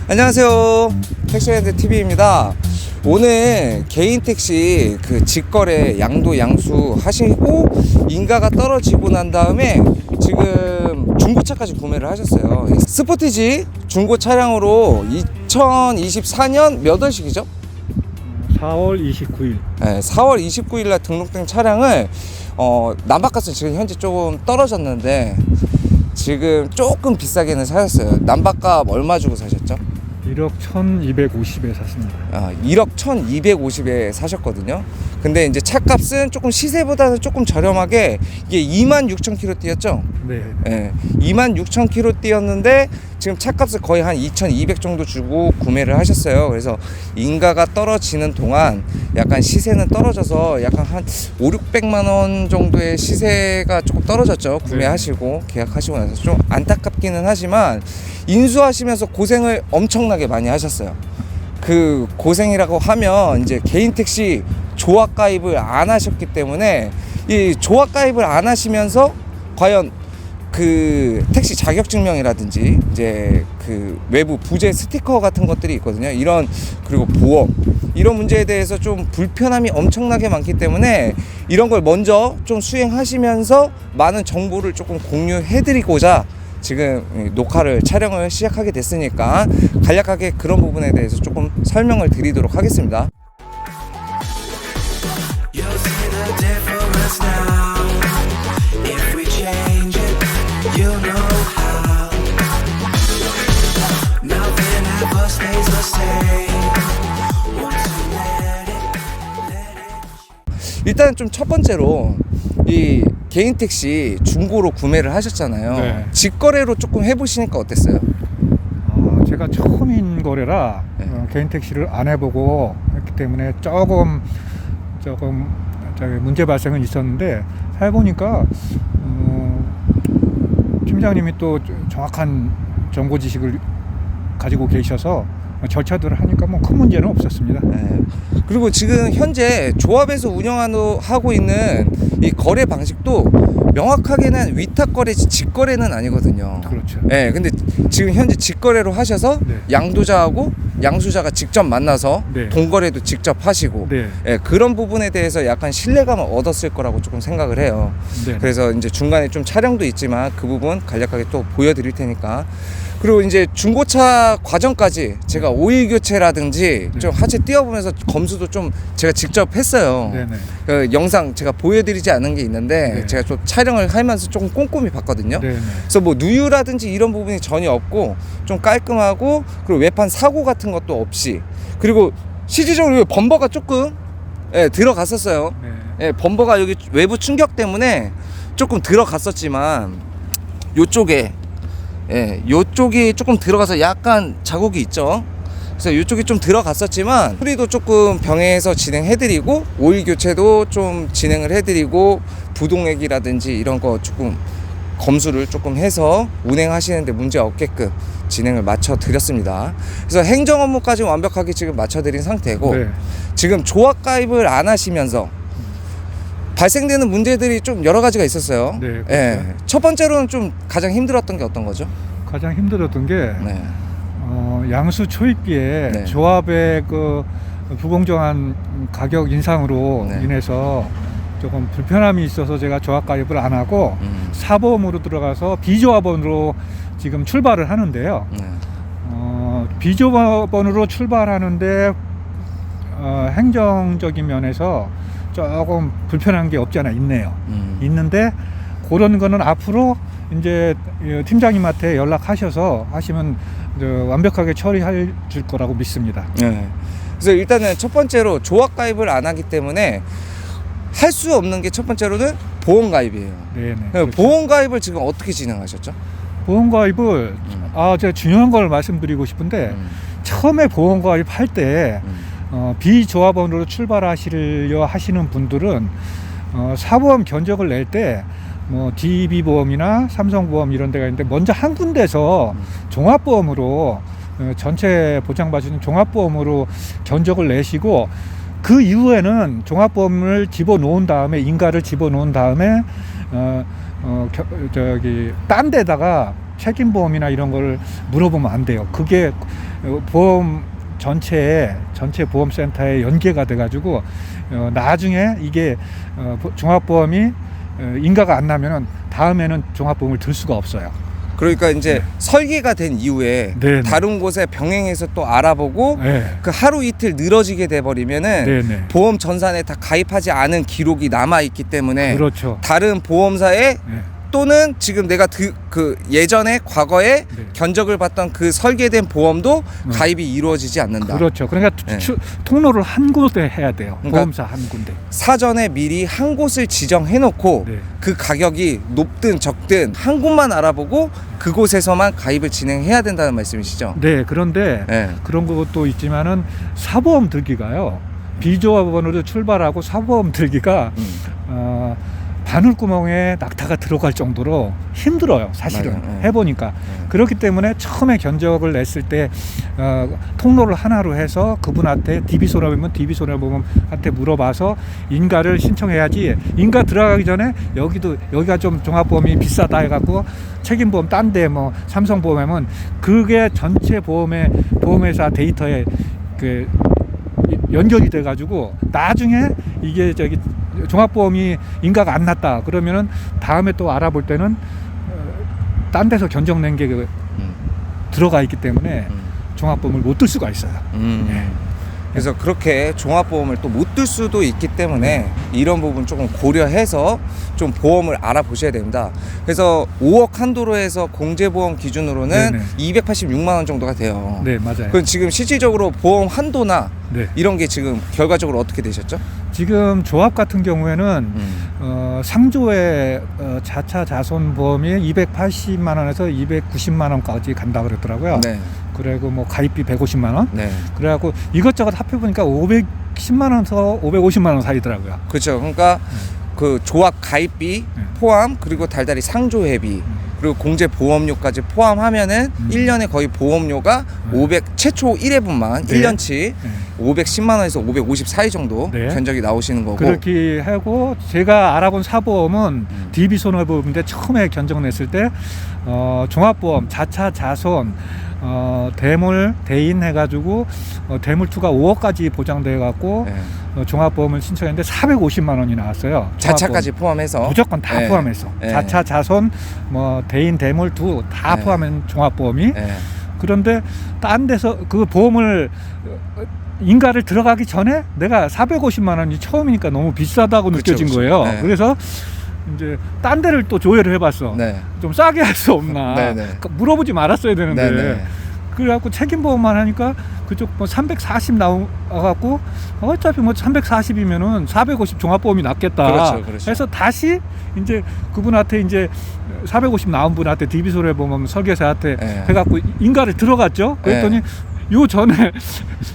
안녕하세요, 택시랜드 TV입니다. 오늘 개인 택시 그 직거래 양도 양수 하시고 인가가 떨어지고 난 다음에 지금 중고차까지 구매를 하셨어요. 스포티지 중고 차량으로 2024년 몇 월식이죠? 4월 29일. 네, 4월 29일 날 등록된 차량을 난박가스 지금 현재 조금 떨어졌는데 지금 조금 비싸게는 사셨어요. 난박값 얼마 주고 사셨죠? 1억 1250에 샀습니다. 1억 1250에 사셨거든요. 근데 이제 차값은 조금 시세보다는 조금 저렴하게 이게 26,000km 뛰었죠? 네. 예, 26,000km 뛰었는데 지금 차값을 거의 한 2,200 정도 주고 구매를 하셨어요. 그래서 인가가 떨어지는 동안 약간 시세는 떨어져서 약간 한 5,600만 원 정도의 시세가 조금 떨어졌죠. 구매하시고 계약하시고 나서 좀 안타깝기는 하지만 인수하시면서 고생을 엄청나게 많이 하셨어요. 그 고생이라고 하면 이제 개인 택시 조합 가입을 안 하셨기 때문에 이 조합 가입을 안 하시면서 과연 그 택시 자격증명이라든지 이제 그 외부 부재 스티커 같은 것들이 있거든요. 이런 그리고 보험 이런 문제에 대해서 좀 불편함이 엄청나게 많기 때문에 이런 걸 먼저 좀 수행하시면서 많은 정보를 조금 공유해드리고자 지금 녹화를 촬영을 시작하게 됐으니까 간략하게 그런 부분에 대해서 조금 설명을 드리도록 하겠습니다. 일단 좀 첫 번째로 이 개인 택시 중고로 구매를 하셨잖아요. 네. 직거래로 조금 해보시니까 어땠어요? 제가 처음인 거래라 네. 개인 택시를 안 해보고 했기 때문에 조금 문제 발생은 있었는데 해보니까 팀장님이 또 정확한 정보 지식을 가지고 계셔서 절차들을 하니까 뭐 큰 문제는 없었습니다. 네. 그리고 지금 현재 조합에서 운영하고 있는 이 거래 방식도 명확하게는 위탁 거래지 직거래는 아니거든요. 그렇죠. 네, 근데 지금 현재 직거래로 하셔서 네. 양도자하고 양수자가 직접 만나서 네. 동거래도 직접 하시고 네. 네, 그런 부분에 대해서 약간 신뢰감을 얻었을 거라고 조금 생각을 해요. 네. 그래서 이제 중간에 좀 촬영도 있지만 그 부분 간략하게 또 보여드릴 테니까. 그리고 이제 중고차 과정까지 제가 오일 교체라든지 네. 좀 하체 띄워보면서 검수도 좀 제가 직접 했어요. 네네. 그 영상 제가 보여드리지 않은 게 있는데 네. 제가 좀 촬영을 하면서 조금 꼼꼼히 봤거든요. 네네. 그래서 뭐 누유라든지 이런 부분이 전혀 없고 좀 깔끔하고 그리고 외판 사고 같은 것도 없이 그리고 실질적으로 범버가 조금 들어갔었어요. 네. 범버가 여기 외부 충격 때문에 조금 들어갔었지만 요쪽이 조금 들어가서 약간 자국이 있죠. 그래서 요쪽이 좀 들어갔었지만 수리도 조금 병행해서 진행해드리고 오일 교체도 좀 진행을 해드리고 부동액이라든지 이런 거 조금 검수를 조금 해서 운행하시는데 문제 없게끔 진행을 마쳐드렸습니다. 그래서 행정 업무까지 완벽하게 지금 마쳐드린 상태고 네. 지금 조합 가입을 안 하시면서 발생되는 문제들이 좀 여러 가지가 있었어요. 네, 그렇죠. 첫 번째로는 좀 가장 힘들었던 게 어떤 거죠? 가장 힘들었던 게 네. 양수 초입기에 네. 조합의 그 불공정한 가격 인상으로 네. 인해서 조금 불편함이 있어서 제가 조합 가입을 안 하고 사보험으로 들어가서 비조합원으로 지금 출발을 하는데요. 네. 비조합원으로 출발하는데 행정적인 면에서 조금 불편한 게 없지 않아 있네요. 있는데 그런 거는 앞으로 이제 팀장님한테 연락하셔서 하시면 완벽하게 처리해 줄 거라고 믿습니다. 네. 그래서 일단은 첫 번째로 조합 가입을 안 하기 때문에 할 수 없는 게 첫 번째로는 보험 가입이에요. 네네. 그렇죠. 보험 가입을 지금 어떻게 진행하셨죠? 보험 가입을 제가 중요한 걸 말씀드리고 싶은데 처음에 보험 가입할 때 비조합원으로 출발하시려 하시는 분들은 사보험 견적을 낼 때 뭐 DB보험이나 삼성보험 이런 데가 있는데 먼저 한 군데서 종합보험으로 전체 보장받으시는 종합보험으로 견적을 내시고 그 이후에는 종합보험을 집어놓은 다음에 인가를 집어놓은 다음에 딴 데다가 책임보험이나 이런 걸 물어보면 안 돼요. 그게 보험 전체 보험센터에 연계가 돼가지고 나중에 이게 종합보험이 인가가 안 나면은 다음에는 종합보험을 들 수가 없어요. 그러니까 이제 설계가 된 이후에 네. 다른 곳에 병행해서 또 알아보고 네. 그 하루 이틀 늘어지게 돼 버리면은 네네. 보험 전산에 다 가입하지 않은 기록이 남아 있기 때문에 그렇죠. 다른 보험사에 네. 또는 지금 내가 그 예전에 과거에 네. 견적을 받던 그 설계된 보험도 가입이 이루어지지 않는다. 그렇죠. 그러니까 네. 통로를 한 곳에 해야 돼요. 그러니까 보험사 한 군데. 사전에 미리 한 곳을 지정해 놓고 네. 그 가격이 높든 적든 한 곳만 알아보고 그곳에서만 가입을 진행해야 된다는 말씀이시죠? 네. 그런데 네. 그런 것도 있지만은 사보험 들기가요. 비조합원으로 출발하고 사보험 들기가 바늘구멍에 낙타가 들어갈 정도로 힘들어요. 사실은 맞아요. 해보니까. 그렇기 때문에 처음에 견적을 냈을 때 통로를 하나로 해서 그분한테 DB손해보면 DB손해보험한테 물어봐서 인가를 신청해야지. 인가 들어가기 전에 여기가 좀 종합보험이 비싸다 해갖고 책임보험 딴데 뭐 삼성보험하면 그게 전체 보험회사 데이터에 그 연결이 돼가지고 나중에 이게 종합보험이 인가가 안 났다 그러면은 다음에 또 알아볼 때는 딴 데서 견적 낸 게 들어가 있기 때문에 종합보험을 못 들 수가 있어요. 네. 그래서 그렇게 종합보험을 또 못 들 수도 있기 때문에 이런 부분 조금 고려해서 좀 보험을 알아보셔야 됩니다. 그래서 5억 한도로 해서 공제보험 기준으로는 네네. 286만 원 정도가 돼요. 네, 맞아요. 그럼 지금 실질적으로 보험 한도나 네. 이런 게 지금 결과적으로 어떻게 되셨죠? 지금 조합 같은 경우에는 상조의 자차 자손 보험이 280만 원에서 290만 원까지 간다 그랬더라고요. 네. 그리고 뭐 가입비 150만 원. 네. 그래갖고 이것저것 합해 보니까 510만 원에서 550만 원 사이더라고요. 그렇죠. 그러니까 그 조합 가입비 포함 그리고 달달이 상조회비 그리고 공제 보험료까지 포함하면은 1년에 거의 보험료가 최초 1회분만 네. 1년치 510만 원에서 550 사이 정도 네. 견적이 나오시는 거고. 그렇게 하고 제가 알아본 사보험은 DB손해보험인데 처음에 견적 냈을 때 종합보험 자차 자손 대물 대인 해가지고 대물2가 5억까지 보장돼 갖고 네. 종합보험을 신청했는데 450만 원이 나왔어요. 자차까지 포함해서 무조건 다 네. 포함해서 네. 자차 자손 뭐 대인 대물2 다 네. 포함한 종합보험이. 네. 그런데 딴 데서 그 보험을 인가를 들어가기 전에 내가 450만 원이 처음이니까 너무 비싸다고 그쵸, 느껴진 그쵸. 거예요. 네. 그래서 이제 딴 데를 또 조회를 해봤어. 네. 좀 싸게 할 수 없나. 네, 네. 그러니까 물어보지 말았어야 되는데. 네, 네. 그래갖고 책임보험만 하니까 그쪽 뭐 340 나와갖고 어차피 뭐 340이면은 450 종합보험이 낫겠다. 그렇죠, 그렇죠. 해서 다시 이제 그분한테 이제 450 나온 분한테 DB손해보험 설계사한테 네. 해갖고 인가를 들어갔죠. 그랬더니 요 전에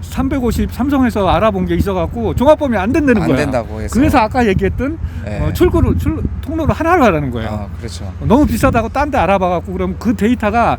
350 삼성에서 알아본 게 있어갖고 종합보험이 안 된다는 안 거야. 된다고 해서. 그래서 아까 얘기했던 네. 통로를 하나로 하라는 거예요. 아, 그렇죠. 너무 비싸다고 딴 데 알아봐갖고 그럼 그 데이터가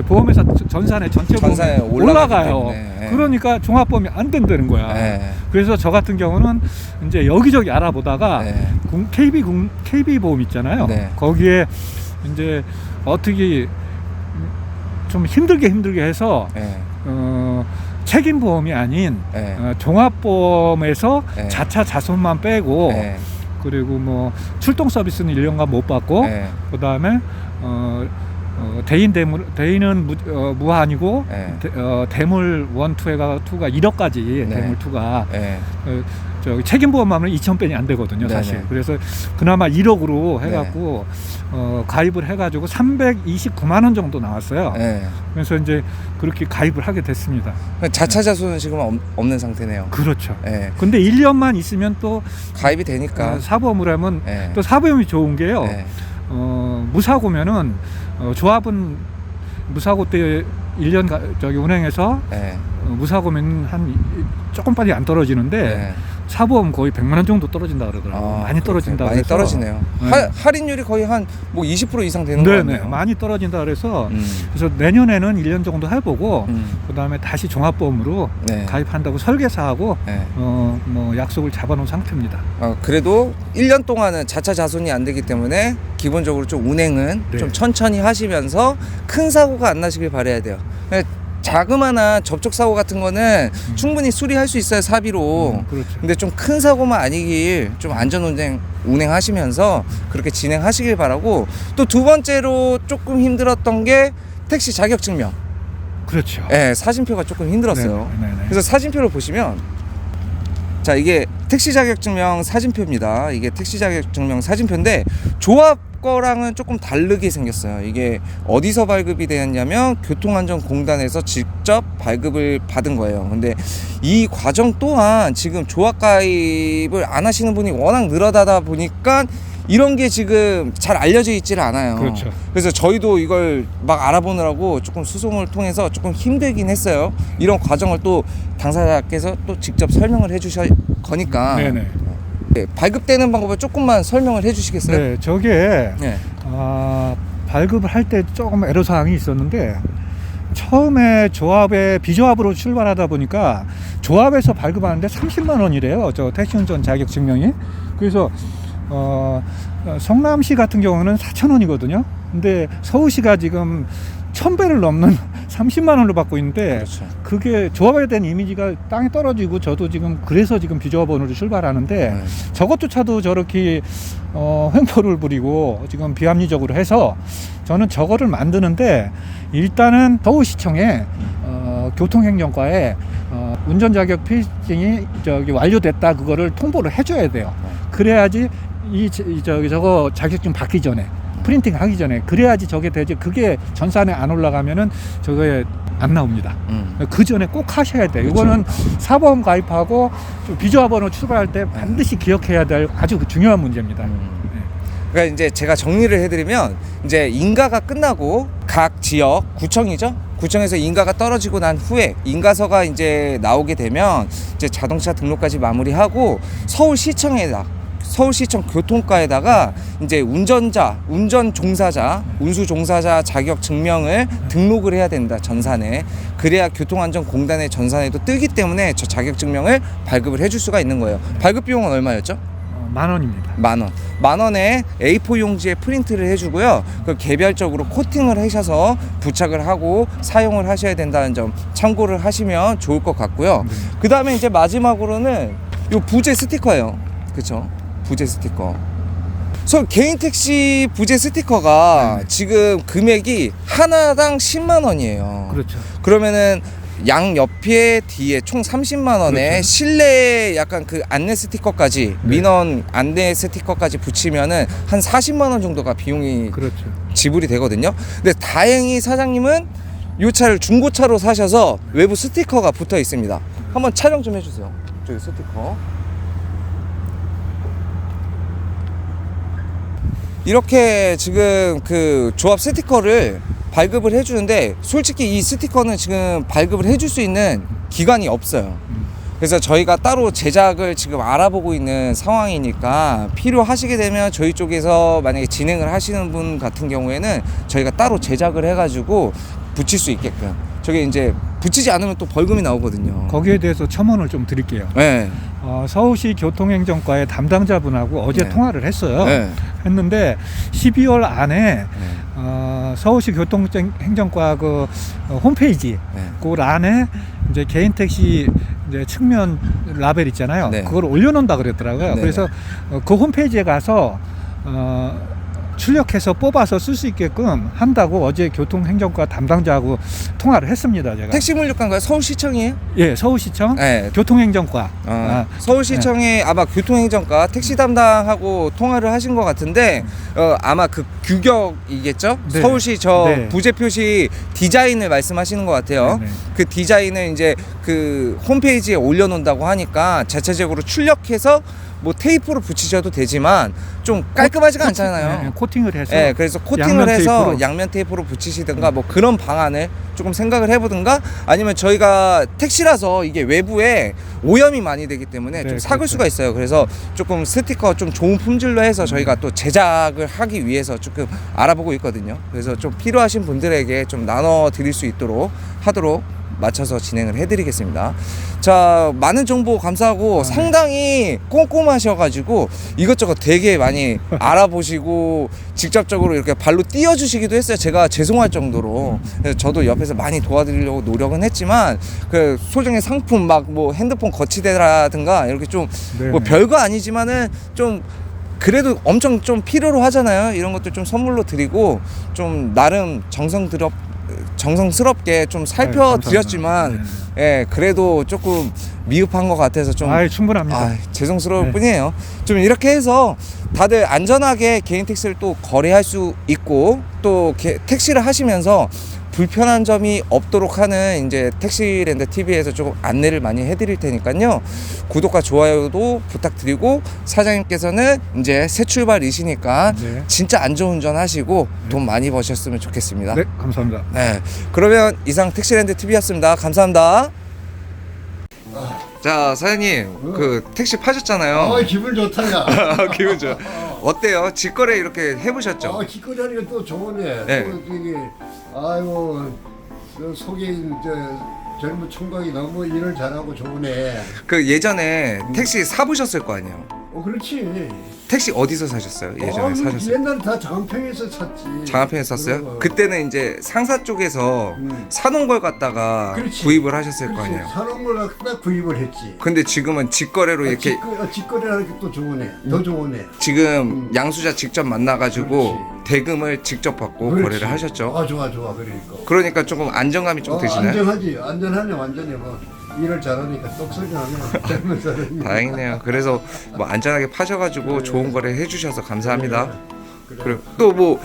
보험회사 전산에 전체 전산에 보험에 올라가기 올라가요. 때문에. 네. 그러니까 종합보험이 안 된다는 거야. 네. 그래서 저 같은 경우는 이제 여기저기 알아보다가 네. KB 보험 있잖아요. 네. 거기에 이제 어떻게 좀 힘들게 해서 네. 책임보험이 아닌 네. 종합보험에서 네. 자차 자손만 빼고 네. 그리고 뭐 출동 서비스는 1년간 못 받고 네. 그다음에 대인은 무한이고 네. 대물 1, 2가 1억까지 네. 대물 2가 네. 저기 책임보험하면 2,000배는 안 되거든요, 사실. 네네. 그래서 그나마 1억으로 해갖고 가입을 해가지고 329만 원 정도 나왔어요. 네. 그래서 이제 그렇게 가입을 하게 됐습니다. 자차 자손은 지금 없는 상태네요. 그렇죠. 네. 근데 1년만 있으면 또 가입이 되니까. 사보험을 하면 네. 또 사보험이 좋은 게요. 네. 무사고면은 조합은 무사고 때 1년 운행해서 네. 무사고면 한 조금밖에 안 떨어지는데 네. 사보험 거의 100만 원 정도 떨어진다 그러더라고요. 많이 떨어진다 많이 그래서. 떨어지네요. 네. 할인율이 거의 한 뭐 20% 이상 되는 거 네네, 같네요. 많이 떨어진다 그래서 음. 그래서 내년에는 1년 정도 해보고 음. 그다음에 다시 종합보험으로 네. 가입한다고 설계사하고 네. 뭐 약속을 잡아놓은 상태입니다. 그래도 1년 동안은 자차 자손이 안 되기 때문에 기본적으로 좀 운행은 네. 좀 천천히 하시면서 큰 사고가 안 나시길 바라야 돼요. 자그마한 접촉 사고 같은 거는 충분히 수리할 수 있어요, 사비로. 그렇죠. 근데 좀 큰 사고만 아니길 좀 안전 운행하시면서 그렇게 진행하시길 바라고. 또 두 번째로 조금 힘들었던 게 택시 자격증명. 그렇죠. 네, 사진표가 조금 힘들었어요. 네네. 그래서 사진표를 보시면, 자, 이게 택시 자격증명 사진표입니다. 이게 택시 자격증명 사진표인데 조합 거랑은 조금 다르게 생겼어요. 이게 어디서 발급이 되었냐면 교통안전공단에서 직접 발급을 받은 거예요. 근데 이 과정 또한 지금 조합 가입을 안 하시는 분이 워낙 늘어나다 보니까 이런 게 지금 잘 알려져 있지를 않아요. 그렇죠. 그래서 저희도 이걸 막 알아보느라고 조금 수송을 통해서 조금 힘들긴 했어요. 이런 과정을 또 당사자께서 또 직접 설명을 해주실 거니까. 네네. 네, 발급되는 방법을 조금만 설명을 해주시겠어요? 네, 저게 네. 발급을 할 때 조금 애로사항이 있었는데 처음에 조합에 비조합으로 출발하다 보니까 조합에서 발급하는데 30만 원이래요. 저 택시운전 자격증명이. 그래서 성남시 같은 경우는 4,000원이거든요. 근데 서울시가 지금 1,000배를 넘는 30만 원을 받고 있는데 그렇죠. 그게 조합에 대한 이미지가 땅에 떨어지고 저도 지금 그래서 지금 비조합원으로 출발하는데 저것조차도 저렇게 횡포를 부리고 지금 비합리적으로 해서 저는 저거를 만드는데 일단은 서울시청에 교통행정과에 운전자격 필증이 완료됐다 그거를 통보를 해줘야 돼요. 그래야지 저거 자격증 받기 전에 프린팅 하기 전에 그래야지 저게 되지. 그게 전산에 안 올라가면은 저거에 안 나옵니다. 그 전에 꼭 하셔야 돼요. 그렇죠. 이거는 사보험 가입하고 비조합원으로 출발할 때 반드시 기억해야 될 아주 중요한 문제입니다. 그러니까 이제 제가 정리를 해드리면 이제 인가가 끝나고 각 지역 구청이죠. 구청에서 인가가 떨어지고 난 후에 인가서가 이제 나오게 되면 이제 자동차 등록까지 마무리하고 서울시청 교통과에다가 이제 운전 종사자, 운수 종사자 자격 증명을 등록을 해야 된다, 전산에. 그래야 교통안전공단의 전산에도 뜨기 때문에 저 자격 증명을 발급을 해줄 수가 있는 거예요. 발급 비용은 얼마였죠? 10,000원입니다. 10,000원. 10,000원에 A4 용지에 프린트를 해주고요. 그 개별적으로 코팅을 하셔서 부착을 하고 사용을 하셔야 된다는 점 참고를 하시면 좋을 것 같고요. 그 다음에 이제 마지막으로는 요 부재 스티커예요. 그쵸? 부재 스티커. 개인 택시 부재 스티커가 지금 금액이 하나당 10만 원이에요. 그렇죠. 그러면은 양 옆에 뒤에 총 30만 원에 그렇죠. 실내 약간 그 안내 스티커까지 민원 안내 스티커까지 붙이면은 한 40만 원 정도가 비용이 그렇죠. 지불이 되거든요. 근데 다행히 사장님은 이 차를 중고차로 사셔서 외부 스티커가 붙어 있습니다. 한번 촬영 좀 해주세요. 저기 스티커. 이렇게 지금 그 조합 스티커를 발급을 해주는데 솔직히 이 스티커는 지금 발급을 해줄 수 있는 기관이 없어요. 그래서 저희가 따로 제작을 지금 알아보고 있는 상황이니까 필요하시게 되면 저희 쪽에서 만약에 진행을 하시는 분 같은 경우에는 저희가 따로 제작을 해가지고 붙일 수 있게끔. 저게 이제 붙이지 않으면 또 벌금이 나오거든요. 거기에 대해서 첨언을 좀 드릴게요. 네. 서울시 교통행정과의 담당자분하고 어제 네. 통화를 했어요. 네. 했는데 12월 안에 서울시 교통행정과 그 홈페이지 네. 그 안에 이제 개인 택시 이제 측면 라벨 있잖아요. 네. 그걸 올려놓는다 그랬더라고요. 네. 그래서 그 홈페이지에 가서 출력해서 뽑아서 쓸 수 있게끔 한다고 어제 교통행정과 담당자하고 통화를 했습니다. 제가. 택시물류관가요? 서울시청이에요? 예, 서울시청 네. 교통행정과. 서울시청에 아마 교통행정과 택시 담당하고 통화를 하신 것 같은데 아마 그 규격이겠죠? 네. 서울시 저 네. 부재 표시 디자인을 말씀하시는 것 같아요. 네, 네. 그 디자인을 이제 그 홈페이지에 올려놓는다고 하니까 자체적으로 출력해서 뭐 테이프로 붙이셔도 되지만 좀 깔끔하지가 않잖아요. 네, 코팅을 해서. 네, 그래서 코팅을 양면 해서 테이프로. 양면 테이프로 붙이시든가 뭐 그런 방안을 조금 생각을 해보든가, 아니면 저희가 택시라서 이게 외부에 오염이 많이 되기 때문에 네, 좀 삭을 그렇죠. 수가 있어요. 그래서 조금 스티커 좀 좋은 품질로 해서 저희가 또 제작을 하기 위해서 조금 알아보고 있거든요. 그래서 좀 필요하신 분들에게 좀 나눠 드릴 수 있도록 하도록 맞춰서 진행을 해드리겠습니다. 자, 많은 정보 감사하고 네. 상당히 꼼꼼하셔가지고 이것저것 되게 많이 알아보시고 직접적으로 이렇게 발로 띄워주시기도 했어요. 제가 죄송할 정도로. 그래서 저도 옆에서 많이 도와드리려고 노력은 했지만 그 소정의 상품 막 뭐 핸드폰 거치대라든가 이렇게 좀 뭐 네. 별거 아니지만은 좀 그래도 엄청 좀 필요로 하잖아요. 이런 것도 좀 선물로 드리고 좀 나름 정성스럽게 좀 살펴드렸지만 감사합니다. 예, 그래도 조금 미흡한 것 같아서 좀 아이, 충분합니다. 죄송스러울 네. 뿐이에요. 좀 이렇게 해서 다들 안전하게 개인 택시를 또 거래할 수 있고 또 택시를 하시면서 불편한 점이 없도록 하는 이제 택시랜드 TV에서 조금 안내를 많이 해드릴 테니까요. 구독과 좋아요도 부탁드리고, 사장님께서는 이제 새 출발이시니까 네. 진짜 안전운전 하시고 돈 많이 버셨으면 좋겠습니다. 네, 감사합니다. 네, 그러면 이상 택시랜드 TV였습니다. 감사합니다. 자, 사장님 그 택시 파셨잖아요. 기분 좋다, 야. 기분 좋아. 어때요? 직거래 이렇게 해보셨죠? 기꺼이 하니까 또 좋으네. 네. 또 저기, 아이고, 저 속에 젊은 총각이 너무 일을 잘하고 좋으네. 그 예전에 택시 사보셨을 거 아니에요? 그렇지. 택시 어디서 사셨어요? 예전에 사셨어요? 옛날에 다 장평에서 샀지. 장안평에서 샀어요? 그럼. 그때는 이제 상사 쪽에서 사놓은 걸 갖다가 그렇지. 구입을 하셨을 거 그렇지. 아니에요? 사놓은 걸 갖다 구입을 했지. 근데 지금은 직거래로 이렇게 직거래하는 게 또 좋으네. 더 좋으네. 지금 양수자 직접 만나가지고 그렇지. 대금을 직접 받고 그렇지. 거래를 하셨죠? 좋아. 그러니까. 그러니까 조금 안정감이 좀 드시나요? 안전하지. 안전하네, 완전히. 뭐. 일을 잘하니까 똑소리 나네. 젊은 사람이. 다행이네요. 그래서 뭐 안전하게 파셔가지고 그래. 좋은 거래 해주셔서 감사합니다. 그래. 그리고 또 뭐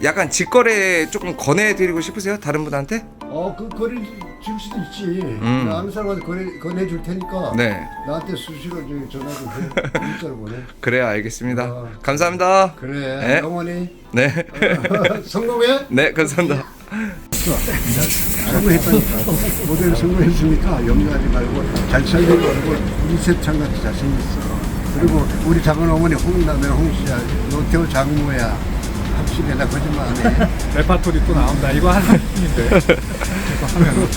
약간 직거래 조금 권해드리고 싶으세요? 다른 분한테? 그 거리 줄 수도 있지. 나 아는 사람한테 권해줄 테니까. 네, 나한테 수시로 전화 좀 해. 문자로 보내. 그래야 알겠습니다. 어. 감사합니다. 그래. 네. 영원히 네, 성공해. 네, 감사합니다. 성공했다니까. 모델 성공했으니까 염려하지 말고 잘 살리고 그리고 이세창 같이 잘생겼어. 그리고 우리 작은 어머니 홍남의 홍씨야. 노태우 장모야. 확실해. 나 거짓말 안 해. 레파토리 또 나온다. 이거 하나뿐인데. 이거 하면